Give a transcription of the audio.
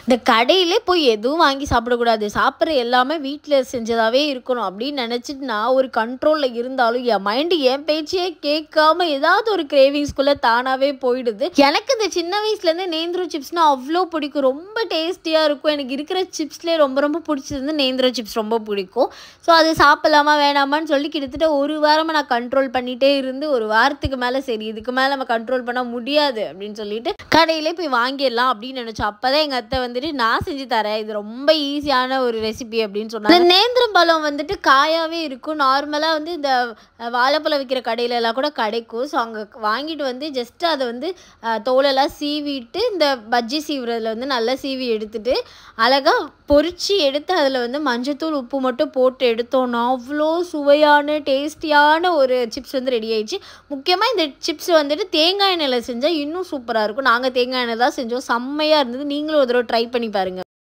இந்த கடையிலே போய் எதுவும் வாங்கி சாப்பிடக்கூடாது. சாப்பிட்ற எல்லாமே வீட்ல செஞ்சதாவே இருக்கணும் அப்படின்னு நினச்சிட்டு நான் ஒரு கண்ட்ரோலில் இருந்தாலும் என் மைண்டு என் பேச்சையே கேட்காம ஏதாவது ஒரு கிரேவிங்ஸ்குள்ளே தானாகவே போயிடுது. எனக்கு இந்த சின்ன வயசுலேருந்து நேந்திரம் சிப்ஸ்னால் அவ்வளோ பிடிக்கும். ரொம்ப டேஸ்டியாக இருக்கும். எனக்கு இருக்கிற சிப்ஸ்லேயே ரொம்ப ரொம்ப பிடிச்சது வந்து நேந்திரம் சிப்ஸ் ரொம்ப பிடிக்கும். ஸோ அது சாப்பிட்லாமா வேணாமான்னு சொல்லி கிட்டத்தட்ட ஒரு வாரமாக நான் கண்ட்ரோல் பண்ணிகிட்டே இருந்து ஒரு வாரத்துக்கு மேலே சரி இதுக்கு மேலே நம்ம கண்ட்ரோல் பண்ண முடியாது அப்படின்னு சொல்லிட்டு கடையிலே போய் வாங்கிடலாம் அப்படின்னு நினச்சோம். அப்போ தான் எங்கள் அத்தை வந்துட்டு நான் செஞ்சு தரேன், இது ரொம்ப ஈஸியான ஒரு ரெசிபி அப்படின்னு சொன்னாங்க. இந்த நேந்திரம் பழம் வந்துட்டு காயாகவே இருக்கும். நார்மலாக வந்து இந்த வாழைப்பழம் விற்கிற கடையிலலாம் கூட கிடைக்கும். ஸோ அங்கே வாங்கிட்டு வந்து ஜஸ்ட்டு அதை வந்து தோலெல்லாம் சீவிட்டு இந்த பஜ்ஜி சீவுறதுல வந்து நல்லா சீவி எடுத்துட்டு அழகாக பொரிச்சு எடுத்து அதில் வந்து மஞ்சத்தூள் உப்பு மட்டும் போட்டு எடுத்தோன்னா அவ்வளோ சுவையான டேஸ்டியான ஒரு சிப்ஸ் வந்து ரெடி ஆயிடுச்சு. முக்கியமாக இந்த சிப்ஸ் வந்துட்டு தேங்காய் எண்ணெயில் செஞ்சால் இன்னும் சூப்பராக இருக்கும். நாங்கள் தேங்காய் எண்ணெய் தான் செஞ்சோம். செம்மையாக இருந்தது. நீங்களும் ஒரு தடவை ட்ரை பண்ணி பாருங்கள்.